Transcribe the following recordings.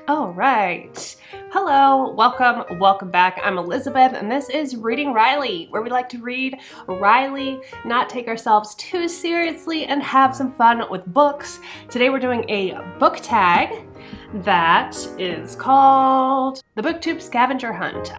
All right. Hello, welcome back. I'm Elizabeth, and this is Reading Riley, where we like to read Riley, not take ourselves too seriously, and have some fun with books. Today we're doing a book tag that is called the Booktube Scavenger Hunt.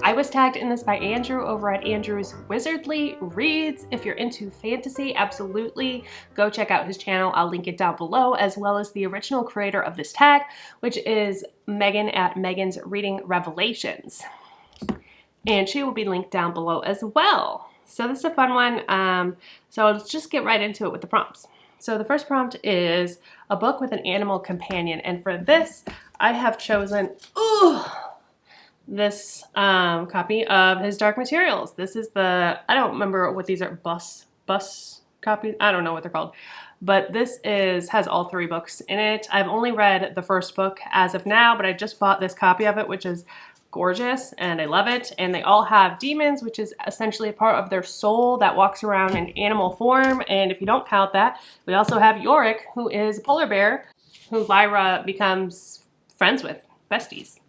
I was tagged in this by Andrew over at Andrew's Wizardly Reads. If you're into fantasy, absolutely go check out his channel. I'll link it down below, as well as the original creator of this tag, which is Megan at Megan's Reading Revelations. And she will be linked down below as well. So this is a fun one. So let's just get right into it with the prompts. So the first prompt is a book with an animal companion. And for this, I have chosen, this copy of his Dark Materials. This is the, I don't remember what these are, bus copies? I don't know what they're called. But this has all three books in it. I've only read the first book as of now, but I just bought this copy of it, which is gorgeous, and I love it. And they all have demons, which is essentially a part of their soul that walks around in animal form. And if you don't count that, we also have Yorick, who is a polar bear, who Lyra becomes friends with, besties.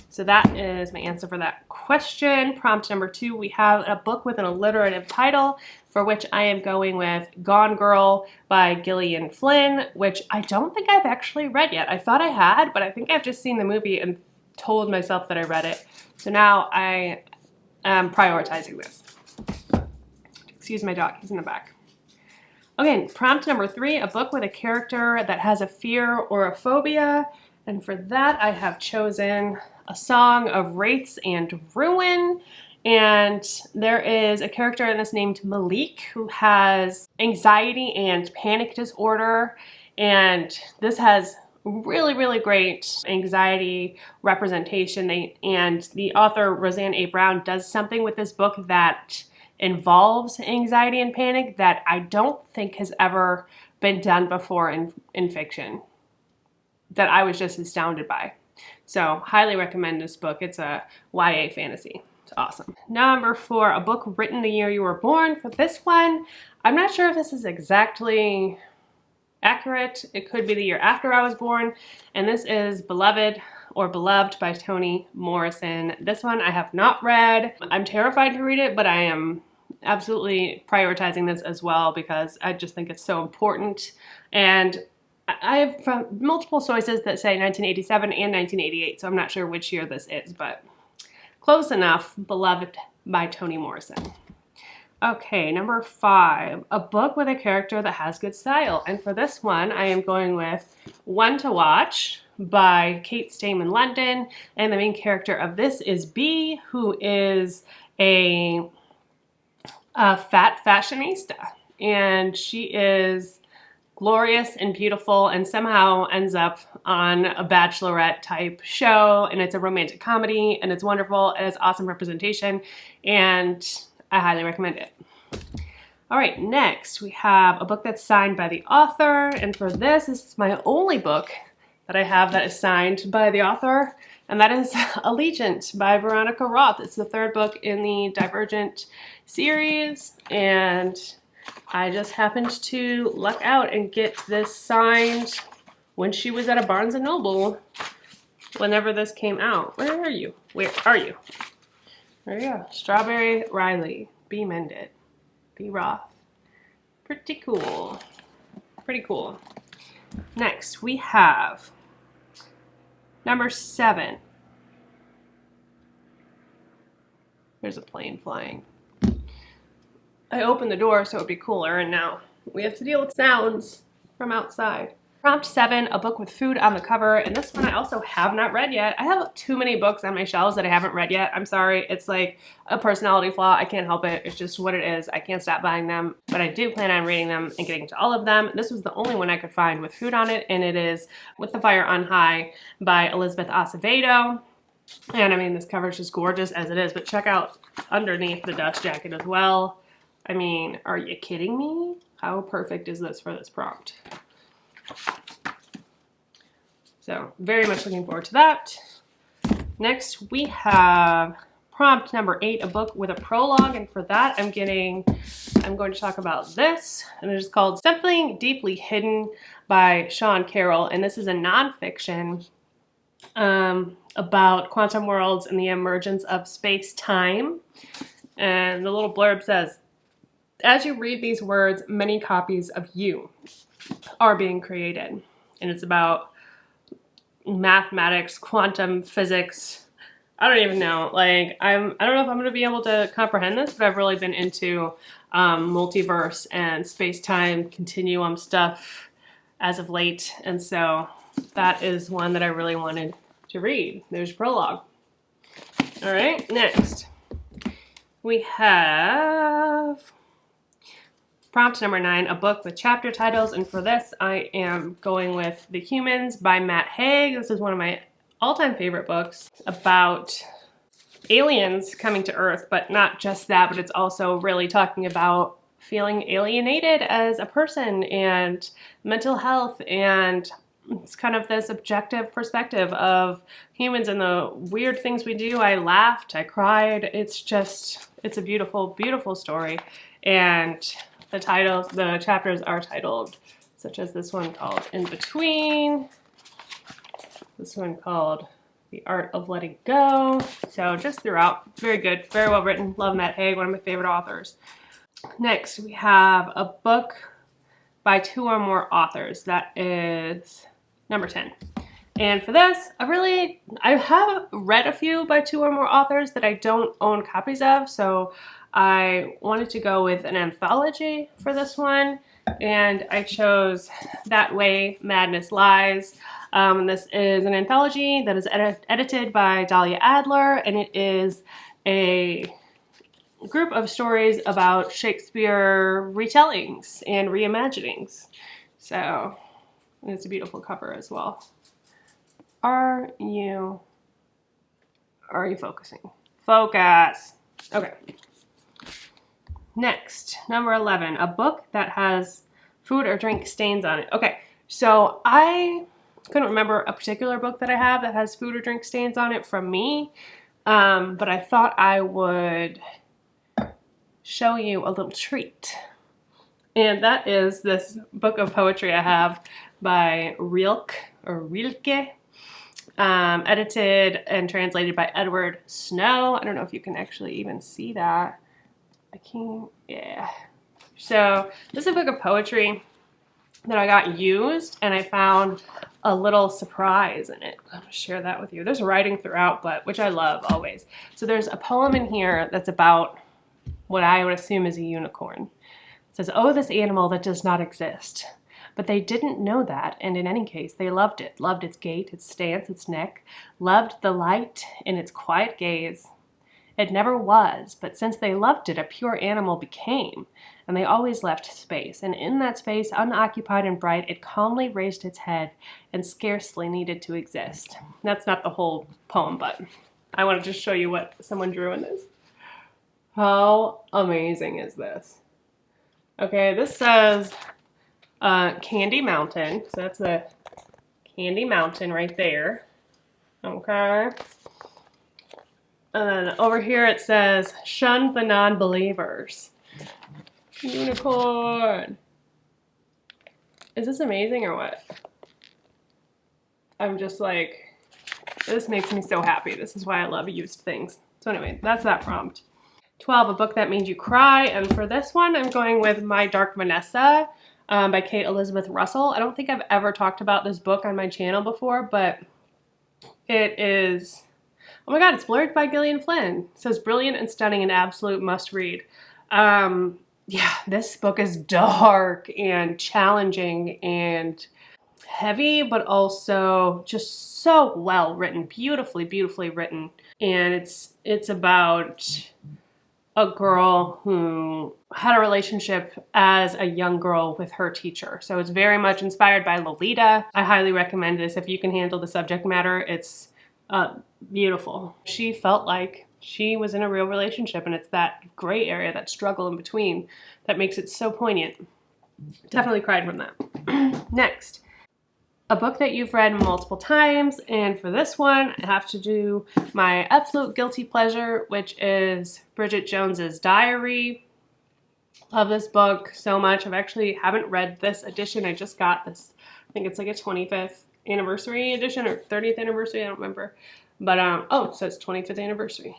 So that is my answer for that question. Prompt number 2, we have a book with an alliterative title, for which I am going with Gone Girl by Gillian Flynn, which I don't think I've actually read yet. I thought I had, but I think I've just seen the movie and told myself that I read it. So now I am prioritizing this. Excuse my dog, he's in the back. Okay, prompt number 3, a book with a character that has a fear or a phobia. And for that, I have chosen A Song of Wraiths and Ruin. And there is a character in this named Malik who has anxiety and panic disorder. And this has really, really great anxiety representation. And the author, Roseanne A. Brown, does something with this book that involves anxiety and panic that I don't think has ever been done before in fiction, that I was just astounded by. So highly recommend this book. It's a YA fantasy. It's awesome. Number 4, a book written the year you were born. For this one, I'm not sure if this is exactly accurate. It could be the year after I was born. And this is Beloved or Beloved by Toni Morrison. This one I have not read. I'm terrified to read it, but I am absolutely prioritizing this as well because I just think it's so important. And I have from multiple sources that say 1987 and 1988, so I'm not sure which year this is, but close enough. Beloved by Toni Morrison. Okay, number 5, a book with a character that has good style. And for this one, I am going with One to Watch by Kate Stayman London. And the main character of this is Bee, who is a fat fashionista. And she is glorious and beautiful and somehow ends up on a bachelorette type show, and it's a romantic comedy, and it's wonderful. It has awesome representation, and I highly recommend it. All right, next we have a book that's signed by the author, and for this is my only book that I have that is signed by the author, and that is Allegiant by Veronica Roth. It's the 3rd book in the Divergent series, and I just happened to luck out and get this signed when she was at a Barnes & Noble whenever this came out. Where are you? Where are you? There you go. Strawberry Riley. B. Mended. B. Roth. Pretty cool. Pretty cool. Next, we have number 7. There's a plane flying. I opened the door so it would be cooler, and now we have to deal with sounds from outside. Prompt 7, a book with food on the cover, and this one I also have not read yet. I have too many books on my shelves that I haven't read yet. I'm sorry, it's like a personality flaw. I can't help it. It's just what it is. I can't stop buying them, but I do plan on reading them and getting to all of them. This was the only one I could find with food on it, and it is With the Fire on High by Elizabeth Acevedo. And I mean, this cover is just gorgeous as it is, but check out underneath the dust jacket as well. I mean, are you kidding me? How perfect is this for this prompt? So, very much looking forward to that. Next, we have prompt number 8, a book with a prologue, and for that I'm going to talk about this, and it is called Something Deeply Hidden by Sean Carroll, and this is a nonfiction about quantum worlds and the emergence of space-time. And the little blurb says, as you read these words, many copies of you are being created. And it's about mathematics, quantum physics. I don't even know. Like, I don't know if I'm going to be able to comprehend this, but I've really been into multiverse and space-time continuum stuff as of late. And so that is one that I really wanted to read. There's prologue. All right, next we have prompt number 9, a book with chapter titles, and for this I am going with The Humans by Matt Haig. This is one of my all-time favorite books about aliens coming to Earth, but not just that, but it's also really talking about feeling alienated as a person and mental health, and it's kind of this objective perspective of humans and the weird things we do. I laughed, I cried. It's a beautiful, beautiful story. And the chapters are titled, such as this one called In Between, this one called The Art of Letting Go. So just throughout, very good, very well written. Love Matt Haig, one of my favorite authors. Next, we have a book by 2 or more authors. That is number 10. And for this, I have read a few by 2 or more authors that I don't own copies of, so I wanted to go with an anthology for this one, and I chose That Way Madness Lies. This is an anthology that is edited by Dahlia Adler, and it is a group of stories about Shakespeare retellings and reimaginings. So, and it's a beautiful cover as well. Are you focusing? Focus. Okay. Next, number 11, a book that has food or drink stains on it. Okay, so I couldn't remember a particular book that I have that has food or drink stains on it from me, but I thought I would show you a little treat. And that is this book of poetry I have by Rilke, edited and translated by Edward Snow. I don't know if you can actually even see that. I can't, yeah. So this is a book of poetry that I got used, and I found a little surprise in it. I'm gonna share that with you. There's writing throughout, which I love always. So there's a poem in here that's about what I would assume is a unicorn. It says, oh, this animal that does not exist. But they didn't know that, and in any case, they loved it. Loved its gait, its stance, its neck. Loved the light in its quiet gaze. It never was, but since they loved it, a pure animal became, and they always left space. And in that space, unoccupied and bright, it calmly raised its head and scarcely needed to exist. That's not the whole poem, but I want to just show you what someone drew in this. How amazing is this? Okay, this says Candy Mountain. So that's the Candy Mountain right there. Okay. And then over here it says, shun the non-believers. Unicorn. Is this amazing or what? I'm just like, this makes me so happy. This is why I love used things. So anyway, that's that prompt. 12, a book that made you cry. And for this one, I'm going with My Dark Vanessa by Kate Elizabeth Russell. I don't think I've ever talked about this book on my channel before, but it is... Oh my god, it's blurred by Gillian Flynn. It says brilliant and stunning and absolute must read. Yeah, this book is dark and challenging and heavy, but also just so well written, beautifully, beautifully written. And it's about a girl who had a relationship as a young girl with her teacher. So it's very much inspired by Lolita. I highly recommend this if you can handle the subject matter. It's beautiful. She felt like she was in a real relationship, and it's that gray area, that struggle in between, that makes it so poignant. Definitely cried from that. Next, a book that you've read multiple times, and for this one, I have to do my absolute guilty pleasure, which is Bridget Jones's Diary. Love this book so much. I've actually haven't read this edition. I just got this. I think it's like a 25th anniversary edition or 30th anniversary. I don't remember. But, oh, it says 25th anniversary.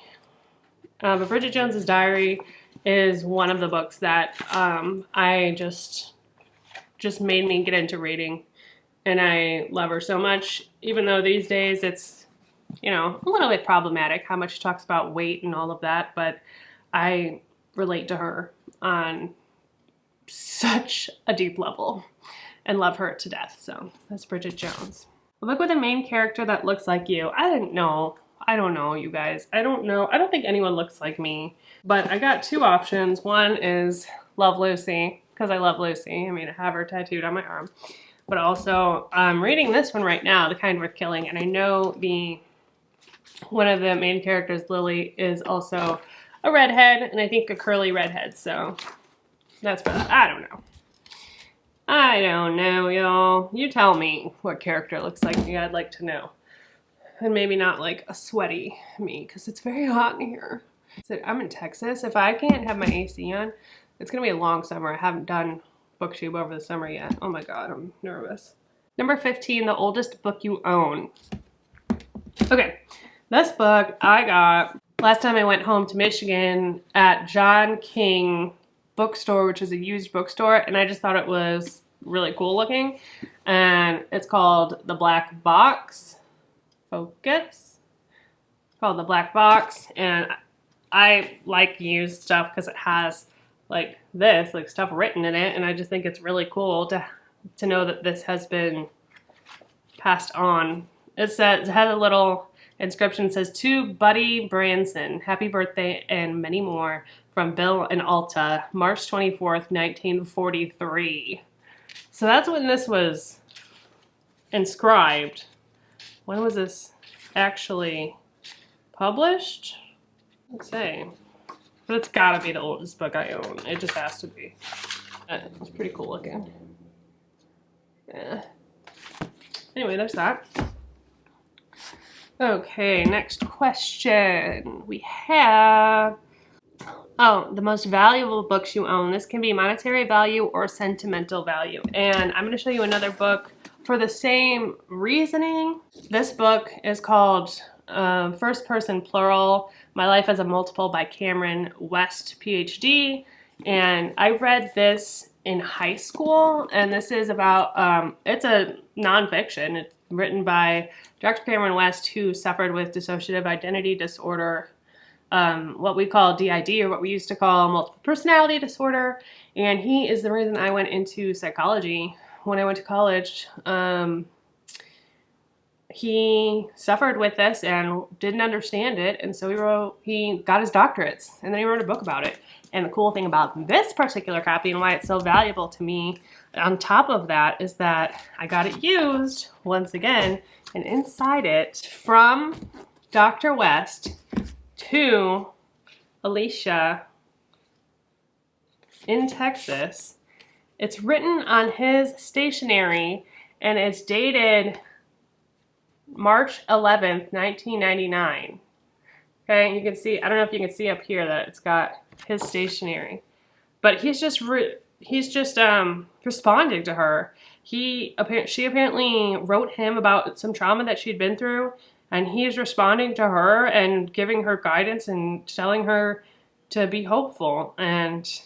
But Bridget Jones's Diary is one of the books that I just made me get into reading. And I love her so much, even though these days it's, you know, a little bit problematic how much she talks about weight and all of that. But I relate to her on such a deep level and love her to death. So that's Bridget Jones. A book with a main character that looks like you. I don't know, you guys. I don't know. I don't think anyone looks like me. But I got two options. One is Love Lucy, because I love Lucy. I mean, I have her tattooed on my arm. But also, I'm reading this one right now, The Kind Worth Killing, and I know one of the main characters, Lily, is also a redhead, and I think a curly redhead, so that's for that. I don't know, y'all. You tell me what character looks like me. I'd like to know. And maybe not like a sweaty me, because it's very hot in here. So I'm in Texas. If I can't have my AC on, it's going to be a long summer. I haven't done Booktube over the summer yet. Oh my god, I'm nervous. Number 15, the oldest book you own. Okay, this book I got last time I went home to Michigan at John King bookstore, which is a used bookstore, and I just thought it was really cool looking. And it's called The Black Box. Focus. It's called The Black Box, and I like used stuff because it has like this, like stuff written in it, and I just think it's really cool to know that this has been passed on. It has a little inscription that says, "To Buddy Branson, happy birthday and many more from Bill and Alta, March 24th, 1943. So that's when this was inscribed. When was this actually published? Let's see. But it's gotta be the oldest book I own. It just has to be. It's pretty cool looking. Yeah. Anyway, there's that. Okay, next question. We have, the most valuable books you own. This can be monetary value or sentimental value. And I'm going to show you another book for the same reasoning. This book is called First Person Plural, My Life as a Multiple by Cameron West, PhD. And I read this in high school, and this is about, it's a nonfiction. It's written by Dr. Cameron West, who suffered with dissociative identity disorder, what we call DID, or what we used to call multiple personality disorder. And he is the reason I went into psychology when I went to college. He suffered with this and didn't understand it, and so he got his doctorates, and then he wrote a book about it. And the cool thing about this particular copy and why it's so valuable to me, on top of that, is that I got it used once again, and inside it, from Dr. West to Alicia in Texas, it's written on his stationery, and it's dated March 11th, 1999. Okay, you can see, I don't know if you can see up here that it's got his stationery, but he's just responding to her. She apparently wrote him about some trauma that she'd been through, and he's responding to her and giving her guidance and telling her to be hopeful, and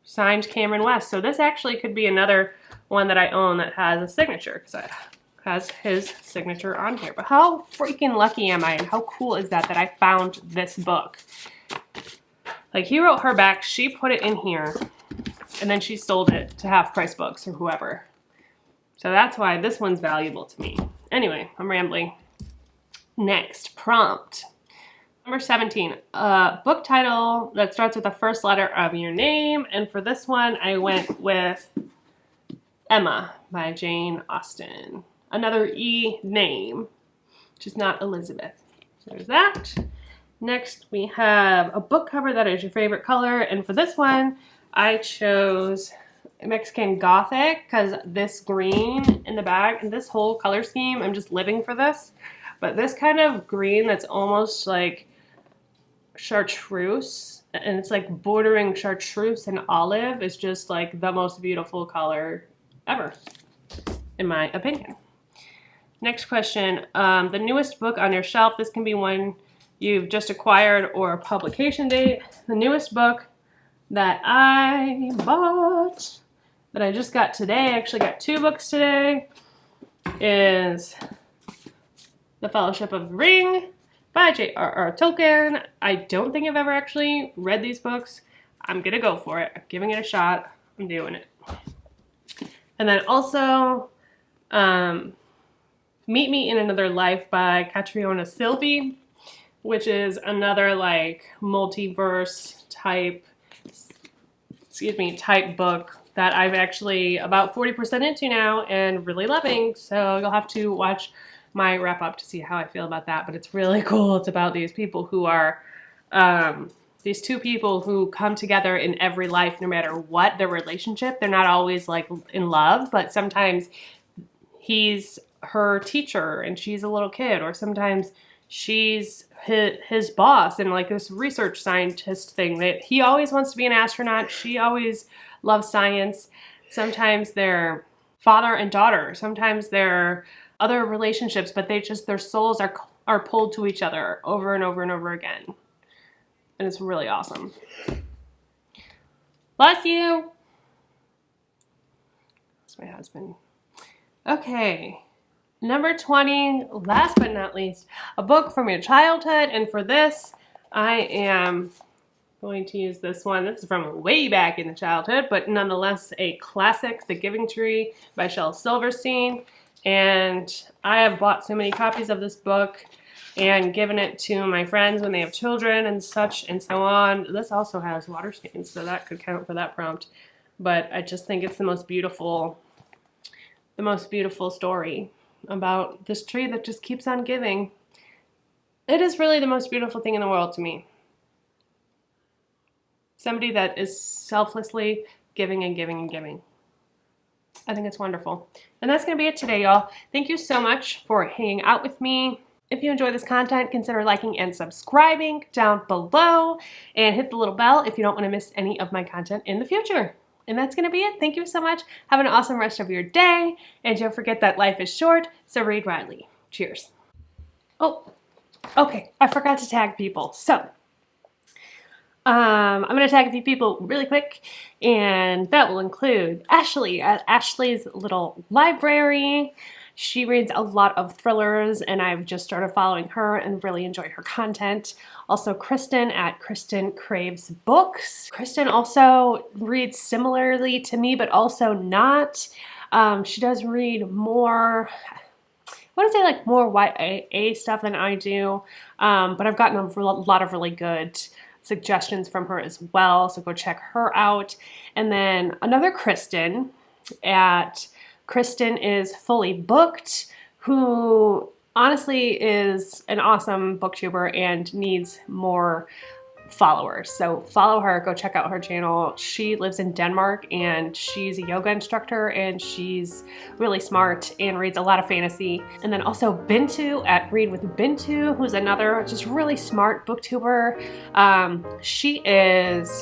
signed Cameron West. So this actually could be another one that I own that has a signature, because it has his signature on here. But how freaking lucky am I, and how cool is that I found this book? Like, he wrote her back, she put it in here, and then she sold it to Half Price Books or whoever. So that's why this one's valuable to me. Anyway, I'm rambling. Next, prompt. Number 17, a book title that starts with the first letter of your name. And for this one, I went with Emma by Jane Austen. Another E name, just not Elizabeth. So there's that. Next, we have a book cover that is your favorite color. And for this one, I chose Mexican Gothic, because this green in the back and this whole color scheme, I'm just living for this. But this kind of green that's almost like chartreuse, and it's like bordering chartreuse and olive, is just like the most beautiful color ever, in my opinion. Next question, the newest book on your shelf. This can be one you've just acquired or a publication date. The newest book that I bought, that I just got today, I actually got 2 books today, is The Fellowship of the Ring by J.R.R. Tolkien. I don't think I've ever actually read these books. I'm gonna go for it. I'm giving it a shot. I'm doing it. And then also, Meet Me in Another Life by Catriona Silvey, which is another like multiverse type book that I'm actually about 40% into now and really loving. So you'll have to watch my wrap up to see how I feel about that. But it's really cool. It's about these people who are, these 2 people who come together in every life, no matter what their relationship. They're not always like in love, but sometimes he's her teacher and she's a little kid, or sometimes she's his boss and like this research scientist thing that he always wants to be an astronaut. She always loves science. Sometimes they're father and daughter. Sometimes they're other relationships, but they just, their souls are pulled to each other over and over and over again. And it's really awesome. Bless you. That's my husband. Okay. Number 20, last but not least, a book from your childhood. And for this, I am going to use this one. This is from way back in the childhood, but nonetheless a classic, The Giving Tree by Shel Silverstein. And I have bought so many copies of this book and given it to my friends when they have children and such and so on. This also has water stains, so that could count for that prompt. But I just think it's the most beautiful story about this tree that just keeps on giving. It is really the most beautiful thing in the world to me. Somebody that is selflessly giving and giving and giving. I think it's wonderful. And that's going to be it today, y'all. Thank you so much for hanging out with me. If you enjoy this content, consider liking and subscribing down below, and hit the little bell if you don't want to miss any of my content in the future. And that's going to be it. Thank you so much. Have an awesome rest of your day. And don't forget that life is short, so read widely. Cheers. Oh, okay. I forgot to tag people. So, I'm going to tag a few people really quick, and that will include Ashley at Ashley's Little Library. She reads a lot of thrillers, and I've just started following her and really enjoy her content. Also, Kristen at Kristen Craves Books. Kristen also reads similarly to me, but also not. She does read more, I want to say like more YA stuff than I do, but I've gotten a lot of really good suggestions from her as well, so go check her out. And then another Kristen at Kristen is Fully Booked, who honestly is an awesome booktuber and needs more followers. So follow her, go check out her channel. She lives in Denmark and she's a yoga instructor, and she's really smart and reads a lot of fantasy. And then also Bintu at Read with Bintu, who's another just really smart booktuber. She's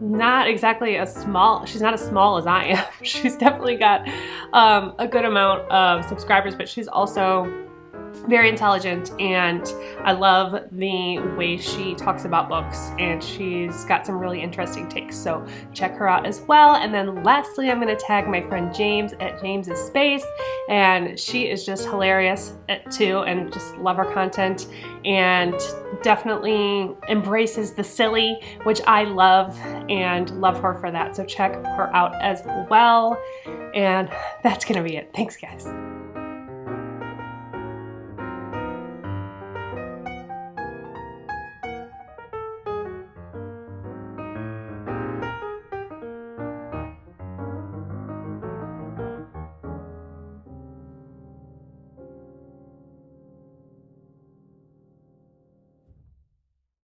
not exactly she's not as small as I am. She's definitely got a good amount of subscribers, but she's also very intelligent, and I love the way she talks about books, and she's got some really interesting takes, so check her out as well. And then lastly, I'm going to tag my friend James at James's Space, and she is just hilarious too, and just love her content, and definitely embraces the silly, which I love, and love her for that, so check her out as well. And that's going to be it. Thanks, guys.